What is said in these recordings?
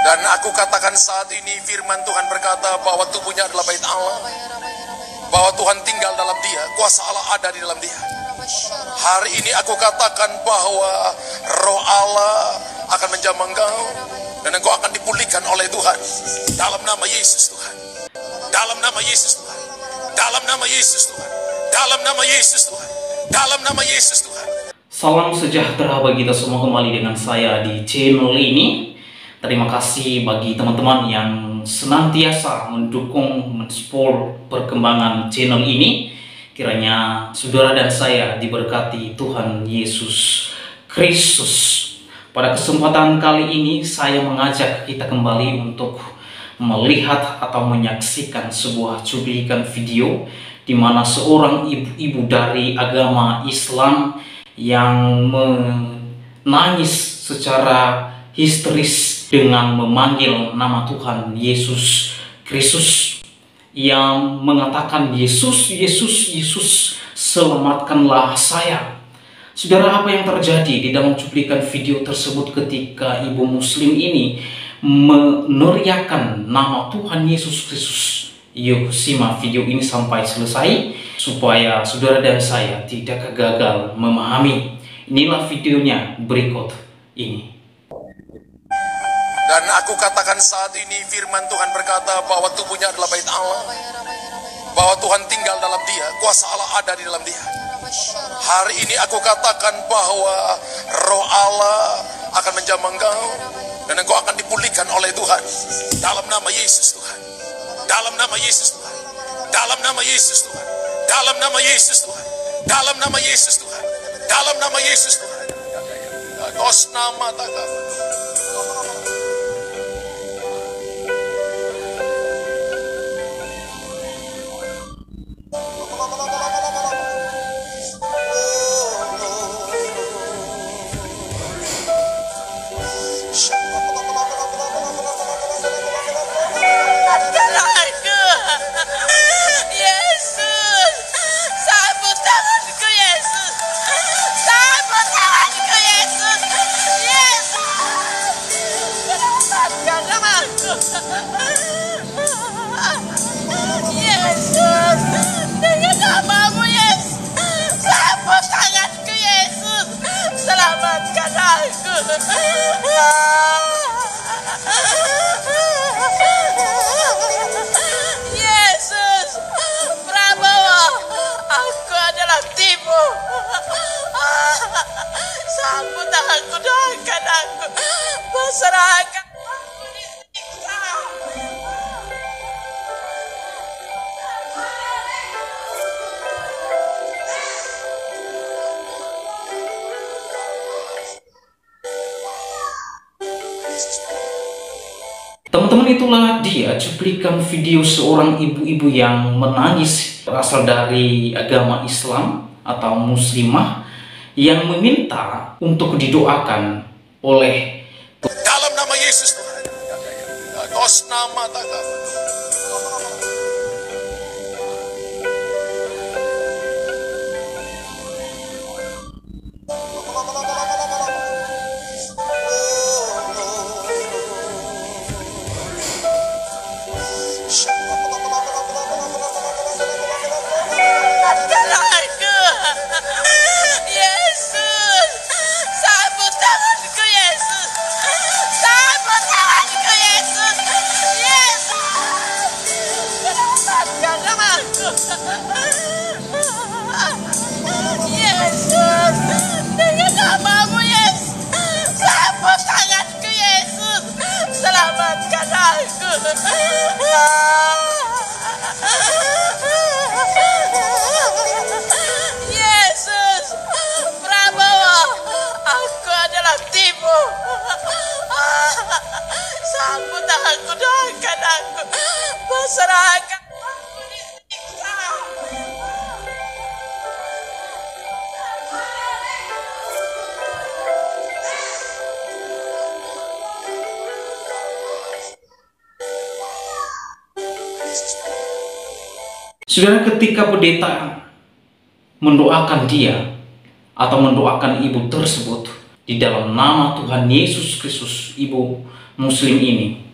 Dan aku katakan saat ini firman Tuhan berkata bahwa tubuhnya adalah bait Allah, bahwa Tuhan tinggal dalam dia, kuasa Allah ada di dalam dia. Hari ini aku katakan bahwa roh Allah akan menjamah engkau, dan engkau akan dipulihkan oleh Tuhan. Dalam nama Yesus Tuhan. Dalam nama Yesus Tuhan. Dalam nama Yesus Tuhan. Dalam nama Yesus Tuhan. Dalam nama Yesus Tuhan. Salam sejahtera bagi kita semua, kembali dengan saya di channel ini. Terima kasih bagi teman-teman yang senantiasa mendukung, mensupport perkembangan channel ini. Kiranya saudara dan saya diberkati Tuhan Yesus Kristus. Pada kesempatan kali ini saya mengajak kita kembali untuk melihat atau menyaksikan sebuah cuplikan video di mana seorang ibu-ibu dari agama Islam yang menangis secara histeris dengan memanggil nama Tuhan Yesus Kristus, yang mengatakan, Yesus, Yesus, Yesus, selamatkanlah saya. Saudara, apa yang terjadi di dalam cuplikan video tersebut ketika ibu muslim ini meneriakan nama Tuhan Yesus Kristus? Yuk simak video ini sampai selesai supaya saudara dan saya tidak gagal memahami. Inilah videonya berikut ini. Dan aku katakan saat ini firman Tuhan berkata bahwa tubuhnya adalah bait Allah, bahwa Tuhan tinggal dalam dia, kuasa Allah ada di dalam dia. Hari ini aku katakan bahwa roh Allah akan menjamah engkau, dan engkau akan dipulihkan oleh Tuhan. Dalam nama Yesus Tuhan. Dalam nama Yesus Tuhan. Dalam nama Yesus Tuhan. Dalam nama Yesus Tuhan. Dalam nama Yesus Tuhan. Dalam nama Yesus Tuhan. Dos nama takah. Yesus, dengan namamu Yesus, sapu tanganku Yesus, selamatkan aku. Yesus, Prabowo, aku adalah tipu. Sapu tanganku, doakan aku, masyarakat. Teman-teman, itulah dia cuplikan video seorang ibu-ibu yang menangis, berasal dari agama Islam atau muslimah, yang meminta untuk didoakan oleh Dalam nama Yesus Tuhan. Dos nama takah. Yesus, sapu tanganku Yesus, sapu tanganku Yesus, Yesus, selamatkan namaku. Yesus, dengan namamu Yesus, sapu tanganku Yesus, selamatkan aku. Yesus, Prabowo, aku adalah tipu. Sapu tanganku, doakan aku, masyarakat. saudara, ketika pendeta mendoakan dia atau mendoakan ibu tersebut, di dalam nama Tuhan Yesus Kristus, ibu muslim ini,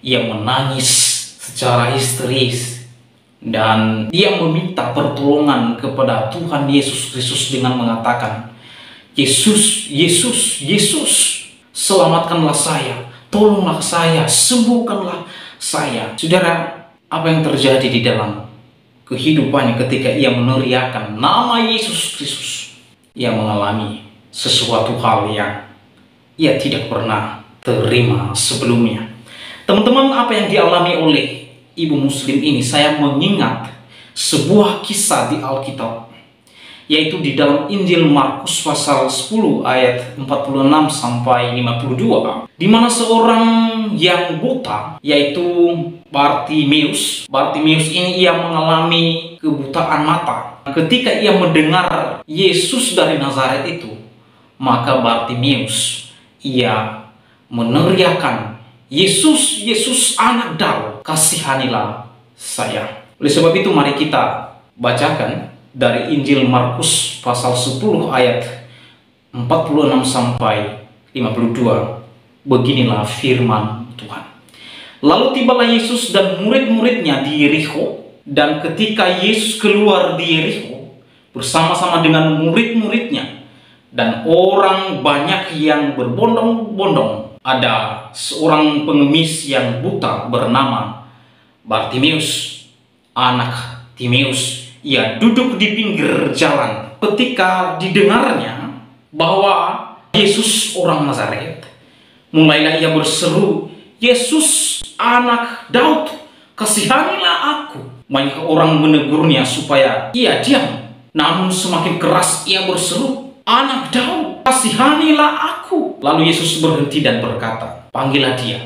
ia menangis secara histeris dan dia meminta pertolongan kepada Tuhan Yesus Kristus dengan mengatakan, Yesus, Yesus, Yesus, selamatkanlah saya, tolonglah saya, sembuhkanlah saya. Saudara, apa yang terjadi di dalam kehidupannya ketika ia meneriakan nama Yesus Kristus? Ia mengalami sesuatu hal yang ia tidak pernah terima sebelumnya. Teman-teman, apa yang dialami oleh ibu muslim ini, saya mengingat sebuah kisah di Alkitab, yaitu di dalam Injil Markus pasal 10 ayat 46 sampai 52, di mana seorang yang buta, yaitu Bartimeus ini ia mengalami kebutaan mata. Ketika ia mendengar Yesus dari Nazaret itu, maka Bartimeus ia meneriakkan, Yesus, Yesus anak Daud, kasihanilah saya. Oleh sebab itu mari kita bacakan dari Injil Markus pasal 10 ayat 46 sampai 52. Beginilah firman Tuhan. Lalu tibalah Yesus dan murid-muridnya di Yerikho, dan ketika Yesus keluar di Yerikho bersama-sama dengan murid-muridnya dan orang banyak yang berbondong-bondong, ada seorang pengemis yang buta bernama Bartimeus, anak Timeus. Ia duduk di pinggir jalan. Ketika didengarnya bahwa Yesus orang Nazaret, mulailah ia berseru, Yesus anak Daud, kasihanilah aku. Banyak orang menegurnya supaya ia diam, namun semakin keras ia berseru, anak Daud, kasihanilah aku. Lalu Yesus berhenti dan berkata, panggillah dia.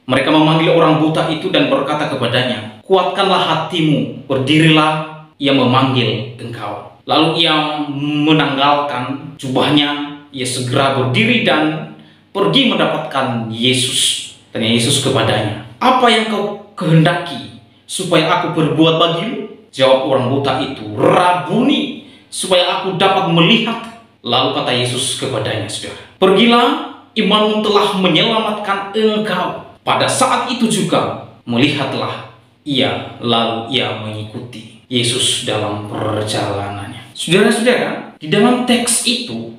Mereka memanggil orang buta itu dan berkata kepadanya, kuatkanlah hatimu, berdirilah, ia memanggil engkau. Lalu ia menanggalkan jubahnya, ia segera berdiri dan pergi mendapatkan Yesus. Tanya Yesus kepadanya, apa yang kau kehendaki supaya aku berbuat bagimu? Jawab orang buta itu, Rabuni, supaya aku dapat melihat. Lalu kata Yesus kepadanya, saudara, pergilah, imanmu telah menyelamatkan engkau. Pada saat itu juga melihatlah ia, lalu ia mengikuti Yesus dalam perjalanannya. Saudara-saudara, di dalam teks itu,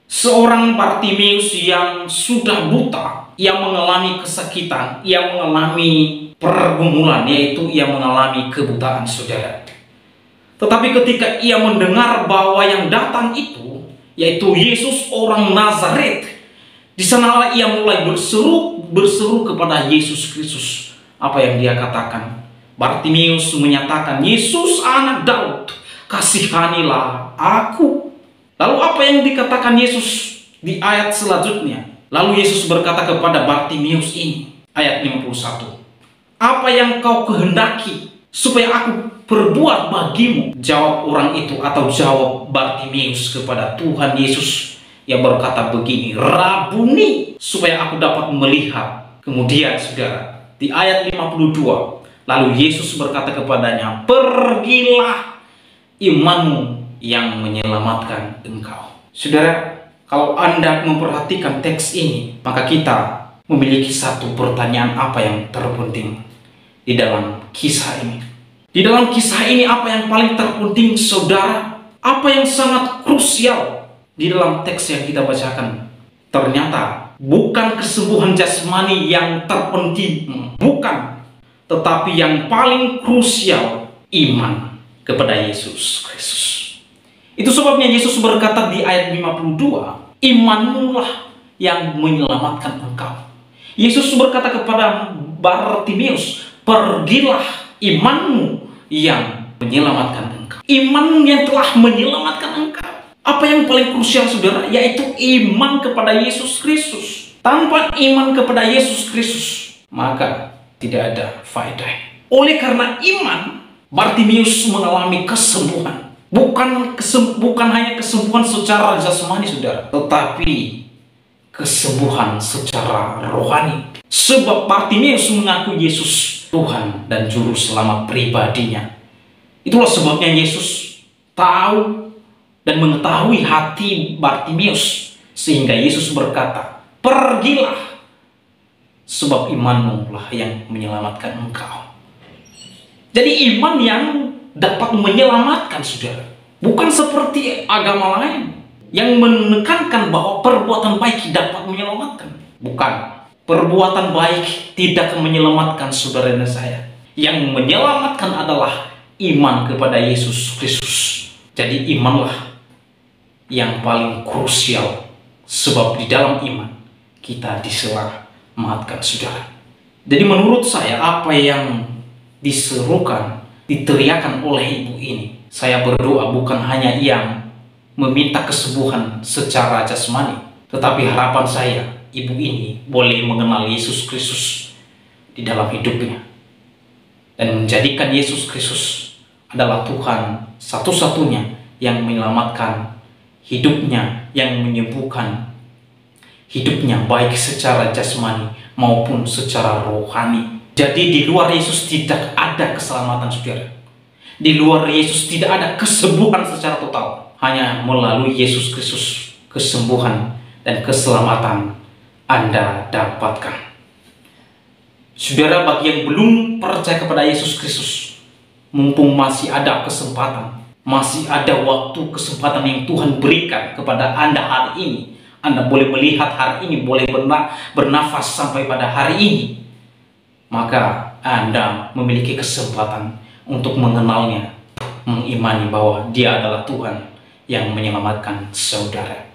seorang Bartimeus yang sudah buta, ia mengalami kesakitan, ia mengalami pergumulan, yaitu ia mengalami kebutaan, saudara. Tetapi ketika ia mendengar bahwa yang datang itu, yaitu Yesus orang Nazaret, di sanalah ia mulai berseru kepada Yesus Kristus. Apa yang dia katakan? Bartimeus menyatakan, Yesus anak Daud, kasihanilah aku. Lalu apa yang dikatakan Yesus di ayat selanjutnya? Lalu Yesus berkata kepada Bartimeus ini, ayat 51, apa yang kau kehendaki supaya aku berbuat bagimu? Jawab orang itu, atau jawab Bartimeus kepada Tuhan Yesus. Ia berkata begini, Rabuni, supaya aku dapat melihat. Kemudian saudara, di ayat 52, lalu Yesus berkata kepadanya, pergilah, imanmu yang menyelamatkan engkau. Saudara, kalau Anda memperhatikan teks ini, maka kita memiliki satu pertanyaan apa yang terpenting di dalam kisah ini. Di dalam kisah ini apa yang paling terpenting, saudara? Apa yang sangat krusial di dalam teks yang kita bacakan? Ternyata bukan kesembuhan jasmani yang terpenting, bukan. Tetapi yang paling krusial, iman kepada Yesus Kristus. Itu sebabnya Yesus berkata di ayat 52, imanmu lah yang menyelamatkan engkau. Yesus berkata kepada Bartimeus, pergilah, imanmu yang menyelamatkan engkau. Iman yang telah menyelamatkan engkau. Apa yang paling krusial, saudara? Yaitu iman kepada Yesus Kristus. Tanpa iman kepada Yesus Kristus, maka tidak ada faedah. Oleh karena iman, Bartimeus mengalami kesembuhan. Bukan hanya kesembuhan secara jasmani, saudara, tetapi kesembuhan secara rohani. Sebab Bartimeus mengaku Yesus Tuhan dan Juru Selamat pribadinya. Itulah sebabnya Yesus tahu dan mengetahui hati Bartimeus. Sehingga Yesus berkata, "Pergilah, sebab imanmu lah yang menyelamatkan engkau." Jadi iman yang dapat menyelamatkan, saudara. Bukan seperti agama lain yang menekankan bahwa perbuatan baik dapat menyelamatkan. Bukan. Perbuatan baik tidak menyelamatkan saudara dan saya. Yang menyelamatkan adalah iman kepada Yesus Kristus. Jadi imanlah yang paling krusial. Sebab di dalam iman kita diselamatkan, saudara. Jadi menurut saya apa yang diserukan, diteriakan oleh ibu ini, saya berdoa bukan hanya yang meminta kesembuhan secara jasmani, tetapi harapan saya ibu ini boleh mengenal Yesus Kristus di dalam hidupnya dan menjadikan Yesus Kristus adalah Tuhan satu-satunya yang menyelamatkan hidupnya, yang menyembuhkan hidupnya baik secara jasmani maupun secara rohani. Jadi di luar Yesus tidak ada keselamatan, saudara. Di luar Yesus tidak ada kesembuhan secara total. Hanya melalui Yesus Kristus kesembuhan dan keselamatan Anda dapatkan. Saudara, bagi yang belum percaya kepada Yesus Kristus, mumpung masih ada kesempatan, masih ada waktu kesempatan yang Tuhan berikan kepada Anda hari ini. Anda boleh melihat hari ini, boleh bernafas sampai pada hari ini. Maka Anda memiliki kesempatan untuk mengenalnya, mengimani bahwa Dia adalah Tuhan yang menyelamatkan saudara.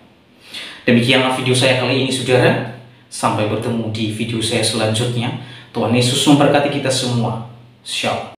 Demikianlah video saya kali ini, saudara. Sampai bertemu di video saya selanjutnya. Tuhan Yesus memberkati kita semua. Shalom.